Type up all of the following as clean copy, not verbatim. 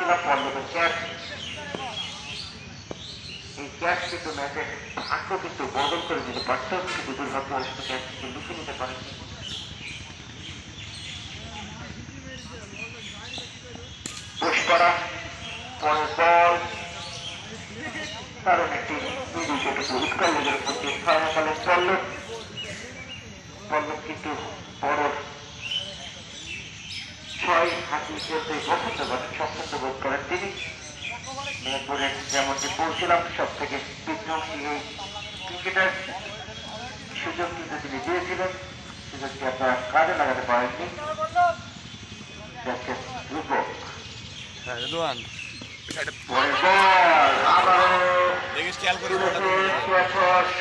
বলছিলাম পল্লবের ক্যাচ, এই ক্যাচ কিন্তু ম্যাচের ভাগ্য কিন্তু বদল করে দিতে পারত, কিন্তু দুর্ভাগ্যবশত ক্যাচ কিন্তু লুকিয়ে নিতে পারেনি। পুষ্করা পরের বল, কারণ একটি দুই উইকেট উৎকাল লেগের প্রতি থাকাকালীন পল্লব কিন্তু বড় 6 হাতি খেলতে পছন্দ করেন, স্বচ্ছন্দ বোধ করেন তিনি। মেহেরপুরে যেমনটি বলছিলাম সব থেকে বিধ্বংসী এই ক্রিকেটার, সুযোগ কিন্তু তিনি দিয়েছিলেন, সুযোগটি আপনারা কাজে লাগাতে পারেননি। যাচ্ছেন রূপক,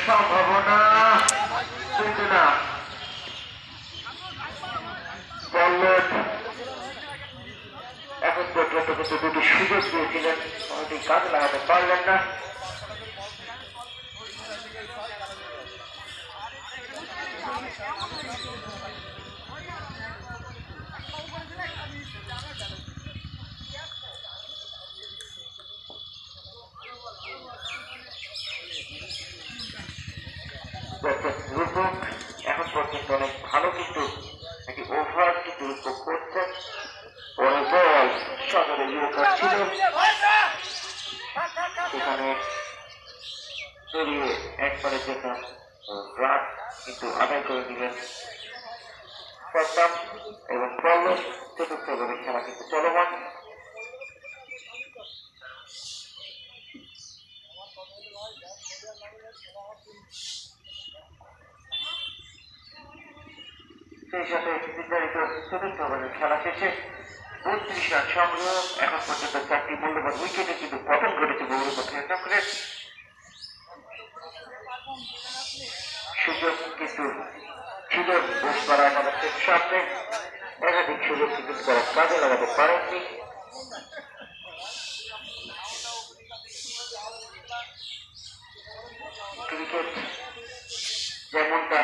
সম্ভাবনা কিন্তু না, পল্লব এখন পর্যন্ত কিন্তু দুটি সুযোগ দিয়েছিলেন, কোনোটি কাজে লাগাতে পারলেন না। রূপক এখন পর্যন্ত অনেক ভালো কিন্তু একটি ওভার কিন্তু রূপক করছেন। পরের বল সদরে ইয়র্কার ছিল, সেখানে সরিয়ে একবারের জন্য রান কিন্তু আদায় করে দিলেন প্রতাপ এবং পল্লব। চতুর্থ ওভারের খেলা কিন্তু চলমান। সেই সাথে নির্ধারিত চতুর্থ ওভারের খেলা শেষে 32 রান সংগ্রহ। এখন পর্যন্ত 4টি মূল্যবান উইকেটে কিন্তু পতন ঘটেছে গৌরবপুর চক্রের। সুযোগ কিন্তু ছিল পুষ্করা আমাদের সামনে, একাধিক সুযোগ কিন্তু তারা কাজে লাগাতে পারেননি। ক্রিকেট যেমনটা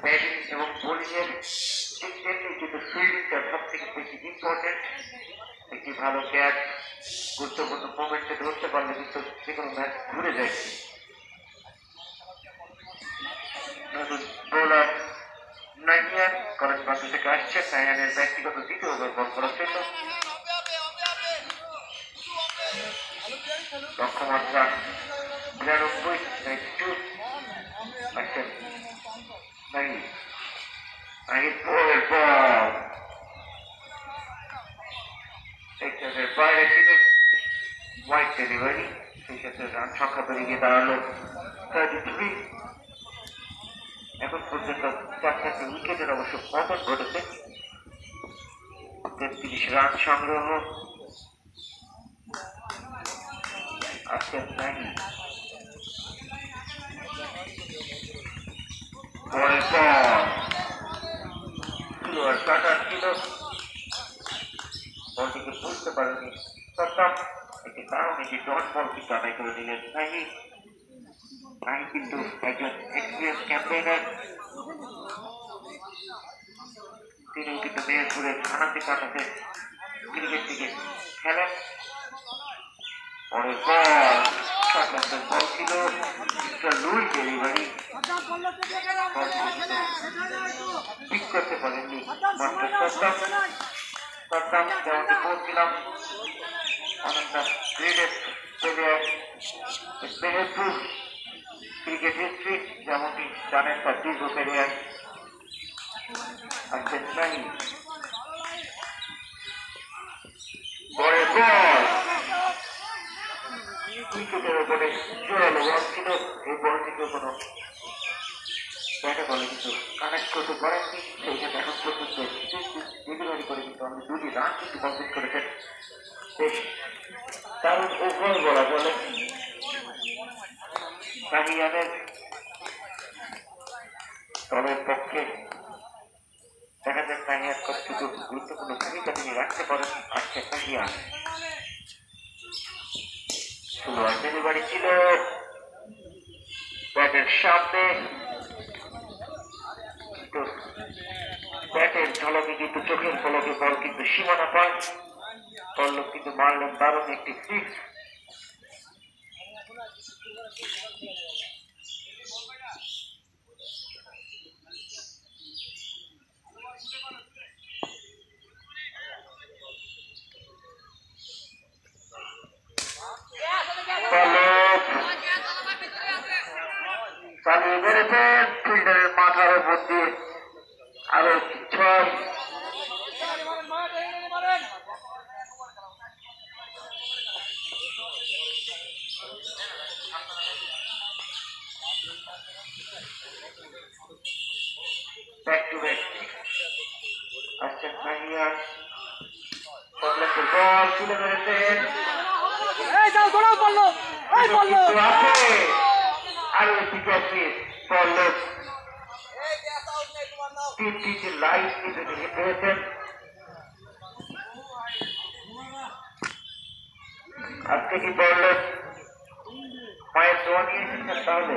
ব্যাটিং এবং বোলিং এর ঠিক তেমনি কিন্তু ফিল্ডিংটা সব থেকে বেশি ইম্পর্টেন্ট। একটি ভালো ক্যাচ গুরুত্বপূর্ণ মোমেন্টে ধরতে পারলে কিন্তু যে কোনো ম্যাচ ঘুরে যায়। নতুন বোলার নাইয়ান কলেজ বাসু থেকে আসছে, নাইয়ানের ব্যক্তিগত দ্বিতীয় ওভার বল করার জন্য। লক্ষ্যমাত্রা 92 আসছেন বাইরে ছিল হোয়াইট ডেলিভারি, সেই সাথে রান সংখ্যা বেড়ে গিয়ে দাঁড়ালো 33। এখন পর্যন্ত 4টি উইকেটের অবশ্য পতন ঘটেছে। 33 রান সংগ্রহ আসছেন নাহি। পরের বল স্লোয়ার কাটার ছিল, বলটিকে বুঝতে পারেনি প্রতাপ, একটি কারণে যে ডট বল কিন্তু আদায় করে নিলেন নাহি। নাহি কিন্তু একজন এক্সপিরিয়েন্স ক্যাম্পেইনার, তিনি কিন্তু মেহেরপুরের খানাতে কাটাতে ক্রিকেটটিকে খেলেন। পরের বল সাতলান্তের বল ছিল, লুই ডেলিভারি পিক করতে পারেননি মাস্টার প্রতাপ। প্রতাপ যেমনটি বলছিলাম অনেকটা graded player Meherpur cricket history, যেমনটি জানেন তার দীর্ঘ ক্যারিয়ার। আসছেন নাহি। পরের বল উইকেটের উপরে জোরালো বল ছিল, এই বলটিকে কোনো ব্যাটে বলে কিন্তু কানেক্ট করতে পারেননি। সেই সাথে এখন পর্যন্ত ডেলিভারি করে কিন্তু আমি 2টি রান কিন্তু কমপ্লিট করেছেন। বেশ দারুণ ওভার বলা বলে শাহিয়ানের দলের পক্ষে। দেখা যাক শাহিয়ান কতটুকু গুরুত্বপূর্ণ ভূমিকা তিনি রাখতে পারেন। আজকে শাহিয়ান স্লোয়ার ডেলিভারি ছিল ব্যাটের সামনে, ব্যাটের ঝলকে কিন্তু চোখের পলকে বল কিন্তু সীমানা পায়। পল্লব কিন্তু মারলেন দারুণ একটি সিক্স। চালিয়ে বেড়েছেন ফিল্ডারের মাথার উপর দিয়ে আরো 6। ব্যাক টু ব্যাক আসছেন ভাইয়া পল্লবের বল তুলে মেরেছেন আরো একটি ক্যাচমিস পল্লব 3টি লাইট নিতে পেরেছেন। আজকে কি পল্লব মায়ের দোয়া নিয়ে এসেছেন তাহলে